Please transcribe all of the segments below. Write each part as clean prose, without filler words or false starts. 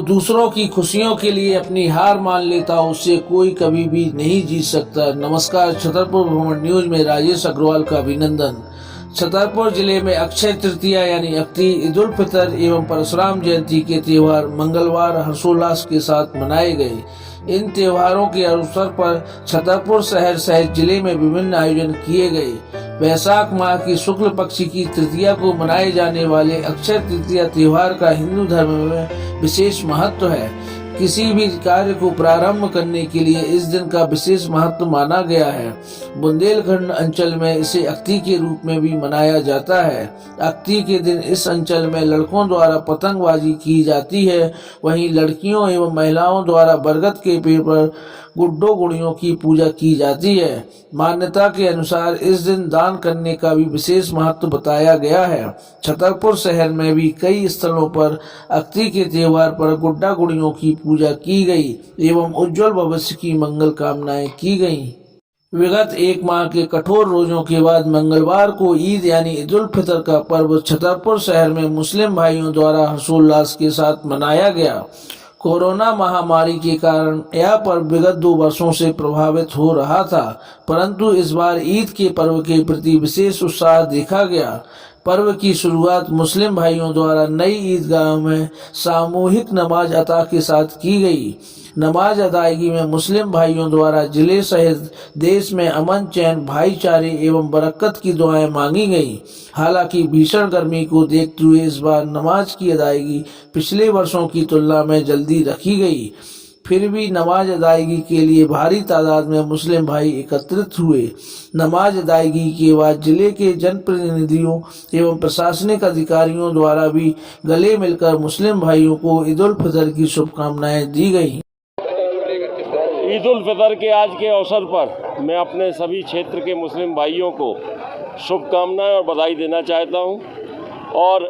दूसरों की खुशियों के लिए अपनी हार मान लेता उससे कोई कभी भी नहीं जीत सकता। नमस्कार, छतरपुर भ्रमण न्यूज में राजेश अग्रवाल का अभिनंदन। छतरपुर जिले में अक्षय तृतीया यानी अक्ति, ईद उल फितर एवं परशुराम जयंती के त्योहार मंगलवार हर्षोल्लास के साथ मनाए गए। इन त्योहारों के अवसर पर छतरपुर शहर सहित जिले में विभिन्न आयोजन किए गए। वैशाख माह की शुक्ल पक्ष की तृतीया को मनाए जाने वाले अक्षय तृतीया त्योहार का हिंदू धर्म में विशेष महत्व है। किसी भी कार्य को प्रारंभ करने के लिए इस दिन का विशेष महत्व माना गया है। बुंदेलखंड अंचल में इसे अक्ति के रूप में भी मनाया जाता है। अक्ति के दिन इस अंचल में लड़कों द्वारा पतंगबाजी की जाती है, वहीं लड़कियों एवं महिलाओं द्वारा बरगद के पेड़ पर गुड्डो गुड़ियों की पूजा की जाती है। मान्यता के अनुसार इस दिन दान करने का भी विशेष महत्व बताया गया है। छतरपुर शहर में भी कई स्थलों पर अक्ति के त्योहार पर गुड्डा गुड़ियों की पूजा की गई एवं उज्जवल भविष्य की मंगल कामनाएं की गईं। विगत एक माह के कठोर रोजों के बाद मंगलवार को ईद यानी ईद उल फितर का पर्व छतरपुर शहर में मुस्लिम भाइयों द्वारा हर्षोल्लास के साथ मनाया गया। कोरोना महामारी के कारण यह पर्व विगत 2 वर्षों से प्रभावित हो रहा था, परंतु इस बार ईद के पर्व के प्रति विशेष उत्साह देखा गया। पर्व की शुरुआत मुस्लिम भाइयों द्वारा नई ईदगाह में सामूहिक नमाज अता के साथ की गई। नमाज अदायगी में मुस्लिम भाइयों द्वारा जिले सहित देश में अमन, चैन, भाईचारे एवं बरकत की दुआएं मांगी गईं। हालांकि भीषण गर्मी को देखते हुए इस बार नमाज की अदायगी पिछले वर्षों की तुलना में जल्दी रखी गई। फिर भी नमाज अदायगी के लिए भारी तादाद में मुस्लिम भाई एकत्रित हुए। नमाज अदायगी के बाद जिले के जनप्रतिनिधियों एवं प्रशासनिक अधिकारियों द्वारा भी गले मिलकर मुस्लिम भाइयों को ईद उल फितर की शुभकामनाएं दी गई। ईद उल फितर के आज के अवसर पर मैं अपने सभी क्षेत्र के मुस्लिम भाइयों को शुभकामनाएं और बधाई देना चाहता हूं। और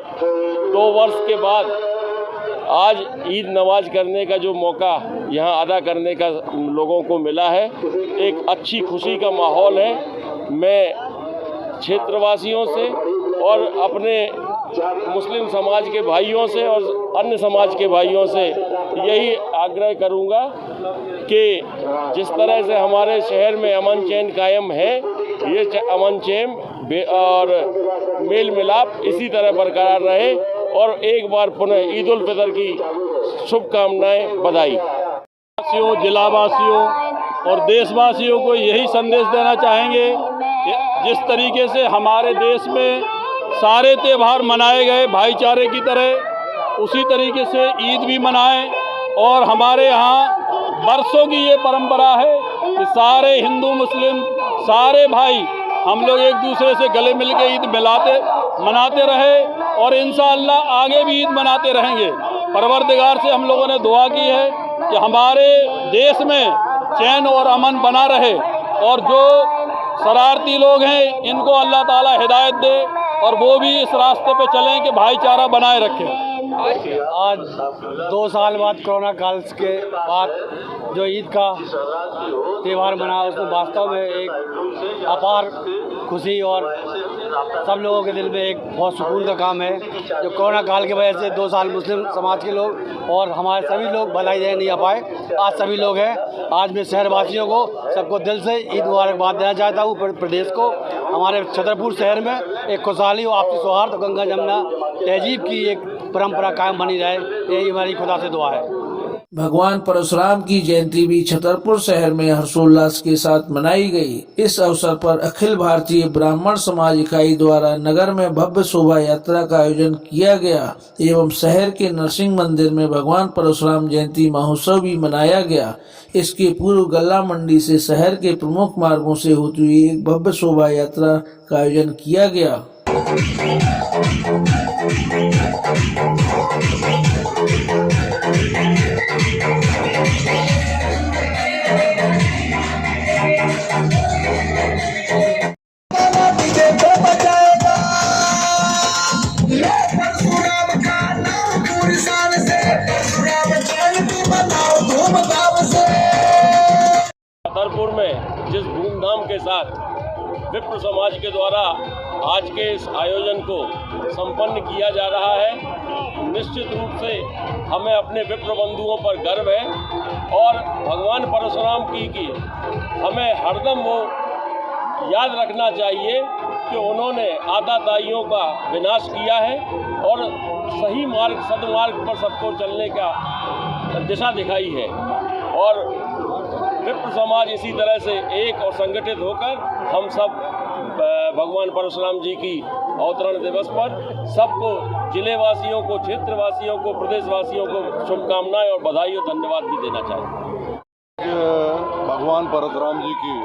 2 वर्ष के बाद आज ईद नमाज करने का जो मौका यहाँ अदा करने का लोगों को मिला है, एक अच्छी खुशी का माहौल है। मैं क्षेत्रवासियों से और अपने मुस्लिम समाज के भाइयों से और अन्य समाज के भाइयों से यही आग्रह करूंगा कि जिस तरह से हमारे शहर में अमन चैन कायम है, ये अमन चैन और मेल मिलाप इसी तरह बरकरार रहे। और एक बार पुनः ईद उल फितर की शुभकामनाएं, बधाई। जिलावासियों और देशवासियों को यही संदेश देना चाहेंगे कि जिस तरीके से हमारे देश में सारे त्यौहार मनाए गए भाईचारे की तरह, उसी तरीके से ईद भी मनाएं। और हमारे यहाँ बरसों की ये परंपरा है कि सारे हिंदू मुस्लिम सारे भाई हम लोग एक दूसरे से गले मिल के ईद मनाते रहे और इंशाअल्लाह आगे भी ईद मनाते रहेंगे। परवरदिगार से हम लोगों ने दुआ की है कि हमारे देश में चैन और अमन बना रहे और जो शरारती लोग हैं इनको अल्लाह ताला हिदायत दे और वो भी इस रास्ते पे चलें कि भाईचारा बनाए रखें। आज 2 साल बाद कोरोना काल के बाद जो ईद का त्यौहार मना, उसमें वास्तव में एक अपार खुशी और सब लोगों के दिल में एक बहुत सुकून का काम है। जो कोरोना काल की वजह से 2 साल मुस्लिम समाज के लोग और हमारे सभी लोग बधाई देने नहीं आ पाए, आज सभी लोग हैं। आज मैं शहरवासियों को सबको दिल से ईद मुबारकबाद देना चाहता हूँ। प्रदेश को, हमारे छतरपुर शहर में एक खुशहाली और आपसी सौहार्द, गंगा जमुना तहजीब की एक परंपरा कायम बनी रहे, यही हमारी खुदा से दुआ है। भगवान परशुराम की जयंती भी छतरपुर शहर में हर्षोल्लास के साथ मनाई गई। इस अवसर पर अखिल भारतीय ब्राह्मण समाज इकाई द्वारा नगर में भव्य शोभा यात्रा का आयोजन किया गया एवं शहर के नरसिंह मंदिर में भगवान परशुराम जयंती महोत्सव भी मनाया गया। इसके पूर्व गल्ला मंडी से शहर के प्रमुख मार्गों से होती हुई एक भव्य शोभा यात्रा का आयोजन किया गया। छतरपुर में जिस धूमधाम के साथ विप्र समाज के द्वारा आज के इस आयोजन को संपन्न किया जा रहा है। निश्चित रूप से हमें अपने विप्र बंधुओं पर गर्व है और भगवान परशुराम की हमें हरदम वो याद रखना चाहिए कि उन्होंने आताताइयों का विनाश किया है और सही मार्ग सदमार्ग पर सबको चलने का दिशा दिखाई है। और विप्र समाज इसी तरह से एक और संगठित होकर हम सब भगवान परशुराम जी की अवतरण दिवस पर सबको जिले वासियों को, क्षेत्र वासियों को, प्रदेश वासियों को शुभकामनाएं और बधाई और धन्यवाद भी देना चाहते हैं। भगवान परशुराम जी की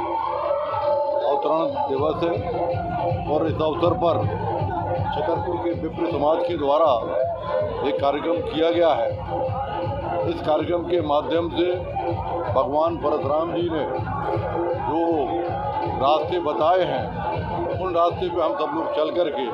अवतरण दिवस है और इस अवसर पर छतरपुर के विप्र समाज के द्वारा एक कार्यक्रम किया गया है। इस कार्यक्रम के माध्यम से भगवान परशुराम जी ने जो रास्ते बताए हैं उन रास्ते पे हम सब लोग चल करके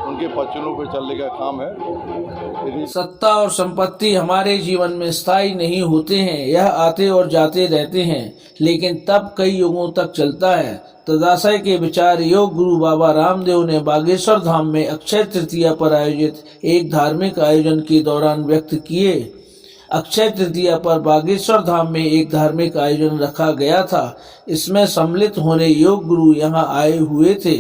उनके पचनों पे चलने का काम है। सत्ता और संपत्ति हमारे जीवन में स्थायी नहीं होते हैं, यह आते और जाते रहते हैं, लेकिन तब कई युगों तक चलता है। तदाशय के विचार योग गुरु बाबा रामदेव ने बागेश्वर धाम में अक्षय तृतीया पर आयोजित एक धार्मिक आयोजन के दौरान व्यक्त किए। अक्षय तृतीया पर बागेश्वर धाम में एक धार्मिक आयोजन रखा गया था। इसमें सम्मिलित होने योग गुरु यहाँ आए हुए थे।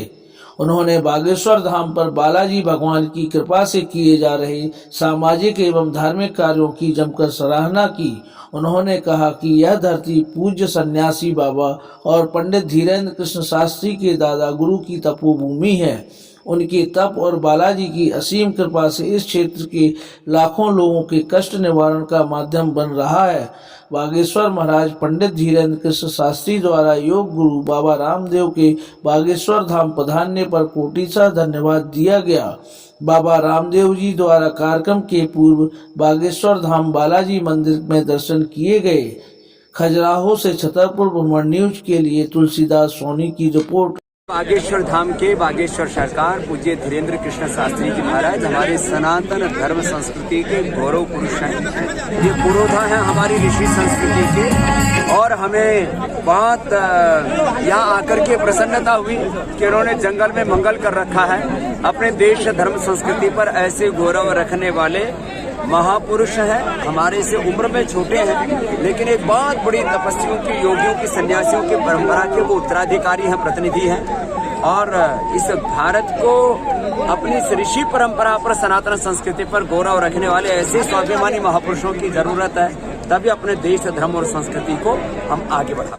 उन्होंने बागेश्वर धाम पर बालाजी भगवान की कृपा से किए जा रहे सामाजिक एवं धार्मिक कार्यों की जमकर सराहना की। उन्होंने कहा कि यह धरती पूज्य सन्यासी बाबा और पंडित धीरेन्द्र कृष्ण शास्त्री के दादा गुरु की तपोभूमि है। उनके तप और बालाजी की असीम कृपा से इस क्षेत्र के लाखों लोगों के कष्ट निवारण का माध्यम बन रहा है। बागेश्वर महाराज पंडित धीरेन्द्र कृष्ण शास्त्री द्वारा योग गुरु बाबा रामदेव के बागेश्वर धाम पधारने पर कोटिशः धन्यवाद दिया गया। बाबा रामदेव जी द्वारा कार्यक्रम के पूर्व बागेश्वर धाम बालाजी मंदिर में दर्शन किए गए। खजुराहो से छतरपुर भ्रमण न्यूज के लिए तुलसीदास सोनी की रिपोर्ट। बागेश्वर धाम के बागेश्वर सरकार पूज्य धीरेन्द्र कृष्ण शास्त्री जी महाराज हमारे सनातन धर्म संस्कृति के गौरव पुरुष हैं। ये पुरोधा हैं हमारी ऋषि संस्कृति के और हमें बहुत यहाँ आकर के प्रसन्नता हुई कि उन्होंने जंगल में मंगल कर रखा है। अपने देश धर्म संस्कृति पर ऐसे गौरव रखने वाले महापुरुष हैं। हमारे से उम्र में छोटे हैं लेकिन एक बहुत बड़ी तपस्वियों की, योगियों की, सन्यासियों की परंपरा के वो उत्तराधिकारी हैं, प्रतिनिधि हैं। और इस भारत को अपनी ऋषि परंपरा पर, सनातन संस्कृति पर गौरव रखने वाले ऐसे स्वाभिमानी महापुरुषों की जरूरत है। तभी अपने देश धर्म और संस्कृति को हम आगे बढ़ा